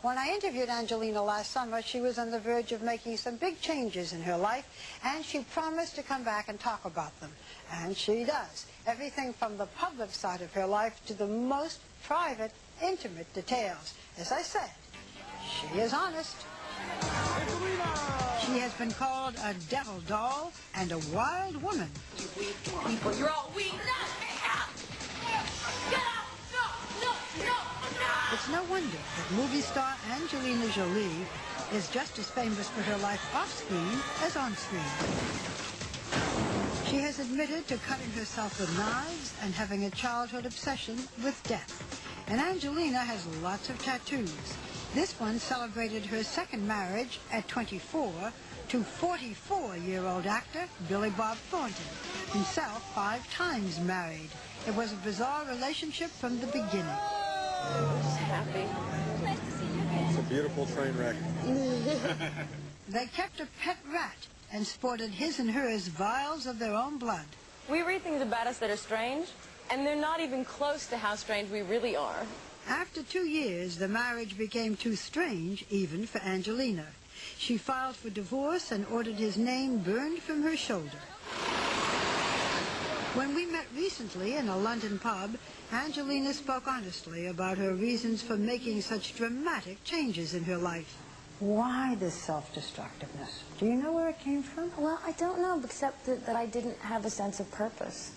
When I interviewed Angelina last summer, she was on the verge of making some big changes in her life, and she promised to come back and talk about them. And she does. Everything from the public side of her life to the most private, intimate details. As I said, she is honest. She has been called a devil doll and a wild woman. You weak people, you're all weak. Get out! No! It's no wonder that movie star Angelina Jolie is just as famous for her life off-screen as on-screen. She has admitted to cutting herself with knives and having a childhood obsession with death. And Angelina has lots of tattoos. This one celebrated her second marriage at 24 to 44-year-old actor Billy Bob Thornton, himself 5 times married. It was a bizarre relationship from the beginning. Just happy. It's a beautiful train wreck. They kept a pet rat and sported his and hers vials of their own blood. We read things about us that are strange, and they're not even close to how strange we really are. After 2 years, the marriage became too strange, even for Angelina. She filed for divorce and ordered his name burned from her shoulder. When we met recently in a London pub, Angelina spoke honestly about her reasons for making such dramatic changes in her life. Why this self-destructiveness? Do you know where it came from? Well, I don't know, except that I didn't have a sense of purpose.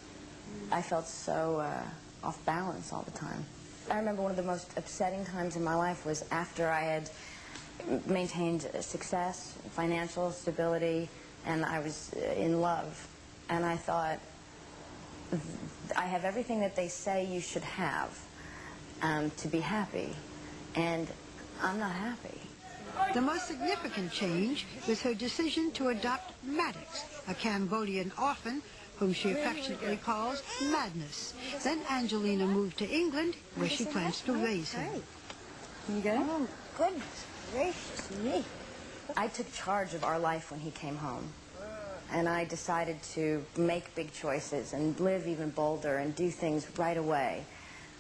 I felt so off balance all the time. I remember one of the most upsetting times in my life was after I had maintained success, financial stability, and I was in love. And I thought, I have everything that they say you should have to be happy, and I'm not happy. The most significant change was her decision to adopt Maddox, a Cambodian orphan whom she affectionately calls Madness. Then Angelina moved to England, where she plans to raise him. You good? Oh, goodness gracious me. I took charge of our life when he came home. And I decided to make big choices and live even bolder and do things right away,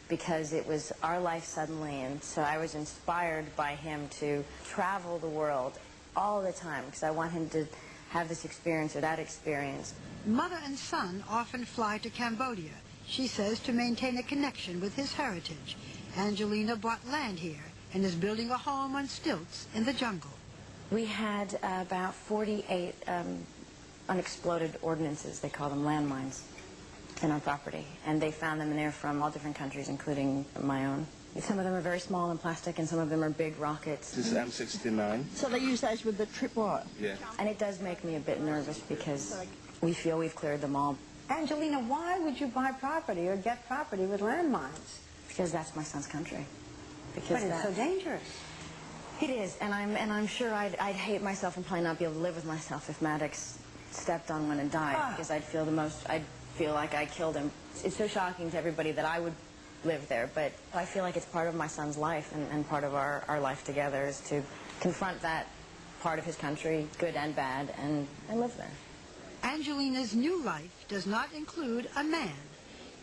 because it was our life suddenly. And so I was inspired by him to travel the world all the time, because I want him to have this experience or that experience. Mother and son often fly to Cambodia, she says, to maintain a connection with his heritage. Angelina bought land here and is building a home on stilts in the jungle. We had about 48 unexploded ordnances, they call them landmines, in our property. And they found them, and they're from all different countries, including my own. Some of them are very small and plastic, and some of them are big rockets. This is M69. So they use those with the tripwire? Yeah. And it does make me a bit nervous, because we feel we've cleared them all. Angelina, why would you buy property or get property with landmines? Because that's my son's country. But it's so dangerous. It is, and I'm sure I'd hate myself and probably not be able to live with myself if Maddox stepped on one and died, because I'd feel like I killed him. It's so shocking to everybody that I would live there, but I feel like it's part of my son's life, and part of our life together is to confront that part of his country, good and bad, and live there. Angelina's new life does not include a man.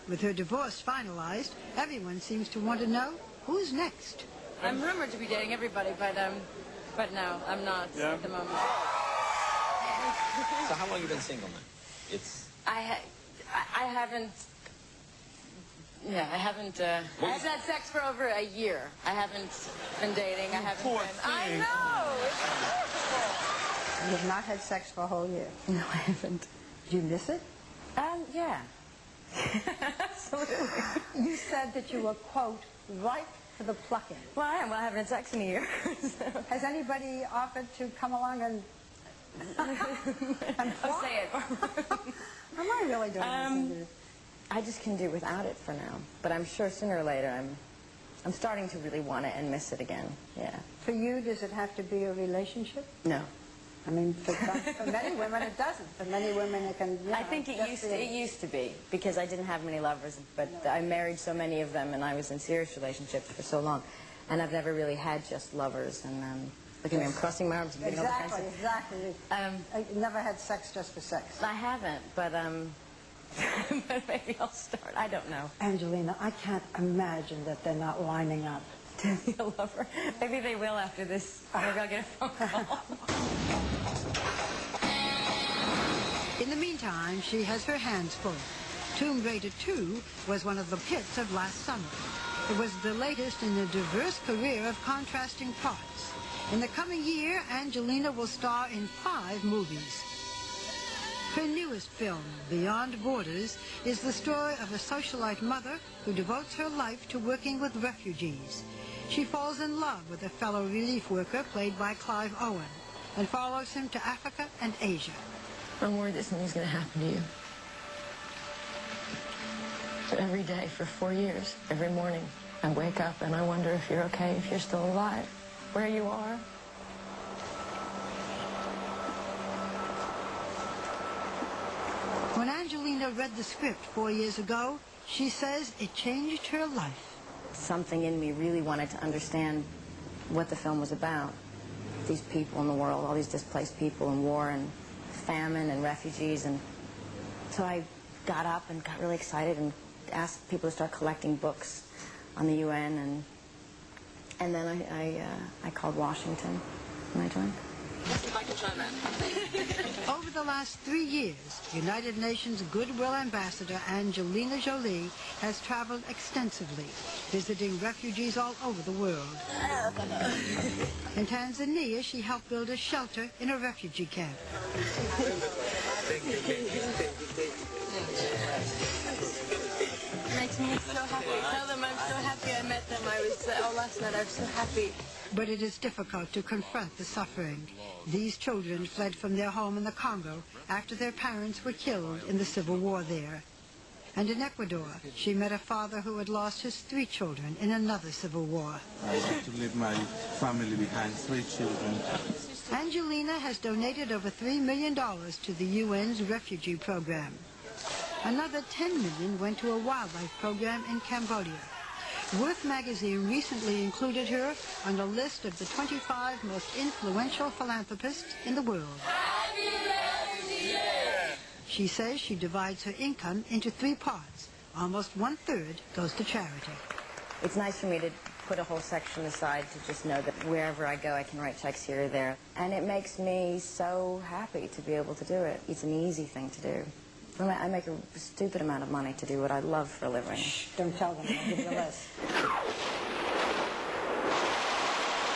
With her divorce finalized, everyone seems to want to know who's next. I'm rumored to be dating everybody, but no, I'm not at the moment. So how long have you been single now? It's... I haven't I've had sex for over a year. I haven't been dating. I haven't been... I know! It's beautiful! You have not had sex for a whole year? No, I haven't. Do you miss it? Yeah. Absolutely. You said that you were, quote, ripe for the plucking. Well, I am. Well, I haven't had sex in a year. So. Has anybody offered to come along and... I'll say it. Am I really doing this? I just can do without it for now. But I'm sure sooner or later I'm starting to really want it and miss it again. Yeah. For you, does it have to be a relationship? No. I mean, for many women it doesn't. For many women it can... I think it used to be, because I didn't have many lovers, but I married so many of them, and I was in serious relationships for so long, and I've never really had just lovers. And look at me, I'm crossing my arms and getting all defensive. Exactly. I never had sex just for sex. I haven't, but but maybe I'll start. I don't know. Angelina, I can't imagine that they're not lining up to be a lover. Maybe they will after this. Maybe I'll get a phone call. In the meantime, she has her hands full. Tomb Raider 2 was one of the hits of last summer. It was the latest in a diverse career of contrasting parts. In the coming year, Angelina will star in 5 movies. Her newest film, Beyond Borders, is the story of a socialite mother who devotes her life to working with refugees. She falls in love with a fellow relief worker played by Clive Owen and follows him to Africa and Asia. I'm worried that something's going to happen to you. Every day for 4 years, every morning, I wake up and I wonder if you're okay, if you're still alive, where you are. When Angelina read the script 4 years ago, she says it changed her life. Something in me really wanted to understand what the film was about. These people in the world, all these displaced people in war and famine and refugees. And so I got up and got really excited and asked people to start collecting books on the UN. And then I called Washington and I joined. Let's see if I can try that. Over the last 3 years, United Nations Goodwill Ambassador Angelina Jolie has traveled extensively, visiting refugees all over the world. In Tanzania, she helped build a shelter in a refugee camp. Makes me so happy. Tell them I'm so happy I met them. I was, last night I was so happy. But it is difficult to confront the suffering. These children fled from their home in the Congo after their parents were killed in the civil war there. And in Ecuador, she met a father who had lost his 3 children in another civil war. I had to leave my family behind, 3 children. Angelina has donated over $3 million to the UN's refugee program. Another $10 million went to a wildlife program in Cambodia. Worth magazine recently included her on the list of the 25 most influential philanthropists in the world. She says she divides her income into 3 parts. Almost 1/3 goes to charity. It's nice for me to put a whole section aside to just know that wherever I go, I can write checks here or there. And it makes me so happy to be able to do it. It's an easy thing to do. I make a stupid amount of money to do what I love for a living. Shh, don't tell them. I'll give you a list.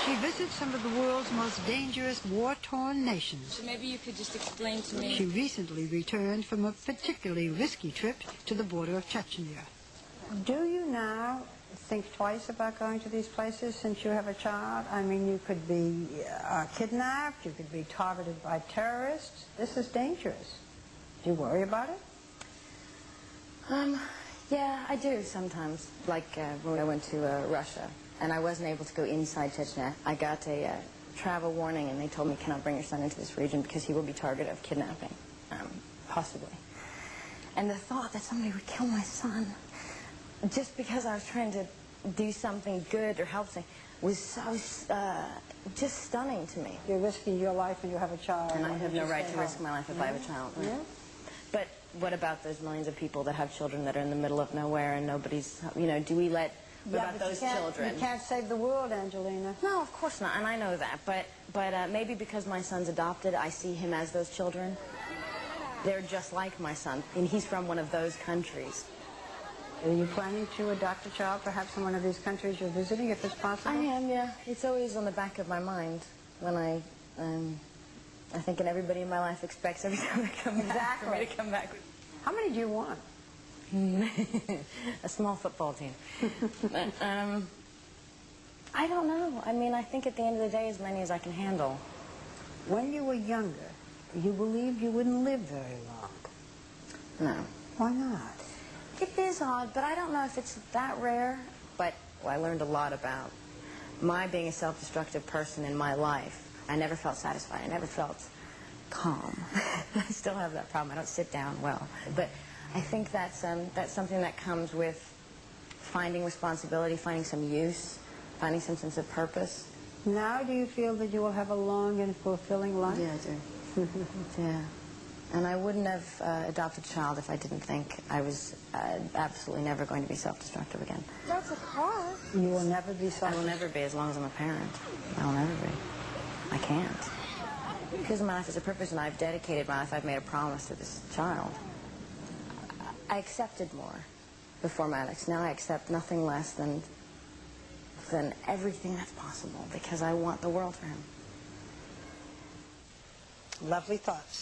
She visits some of the world's most dangerous war-torn nations. So maybe you could just explain to me. She recently returned from a particularly risky trip to the border of Chechnya. Do you now think twice about going to these places since you have a child? I mean, you could be kidnapped, you could be targeted by terrorists. This is dangerous. Do you worry about it? Yeah, I do sometimes. Like when I went to Russia and I wasn't able to go inside Chechnya, I got a travel warning and they told me, cannot bring your son into this region because he will be target of kidnapping, possibly. And the thought that somebody would kill my son just because I was trying to do something good or help something was so just stunning to me. You're risking your life when you have a child. And I have no right to risk my life if I have a child. Yeah. But what about those millions of people that have children that are in the middle of nowhere and nobody's, you know, do we let, what about those children? You can't save the world, Angelina. No, of course not, and I know that. But maybe because my son's adopted, I see him as those children. They're just like my son, and he's from one of those countries. Are you planning to adopt a child, perhaps in one of these countries you're visiting, if it's possible? I am, yeah. It's always on the back of my mind when I think everybody in my life expects every time I come back for me to come back. How many do you want? A small football team. But, I don't know. I mean, I think at the end of the day, as many as I can handle. When you were younger, you believed you wouldn't live very long. No. Why not? It is odd, but I don't know if it's that rare. But I learned a lot about my being a self-destructive person in my life. I never felt satisfied. I never felt calm. I still have that problem. I don't sit down well. But I think that's something that comes with finding responsibility, finding some use, finding some sense of purpose. Now do you feel that you will have a long and fulfilling life? Yeah, I do. Yeah. And I wouldn't have adopted a child if I didn't think I was absolutely never going to be self-destructive again. That's a car. You will never be I will never be as long as I'm a parent. I will never be. I can't. Because my life has a purpose and I've dedicated my life, I've made a promise to this child. I accepted more before Maddox. Now I accept nothing less than everything that's possible because I want the world for him. Lovely thoughts.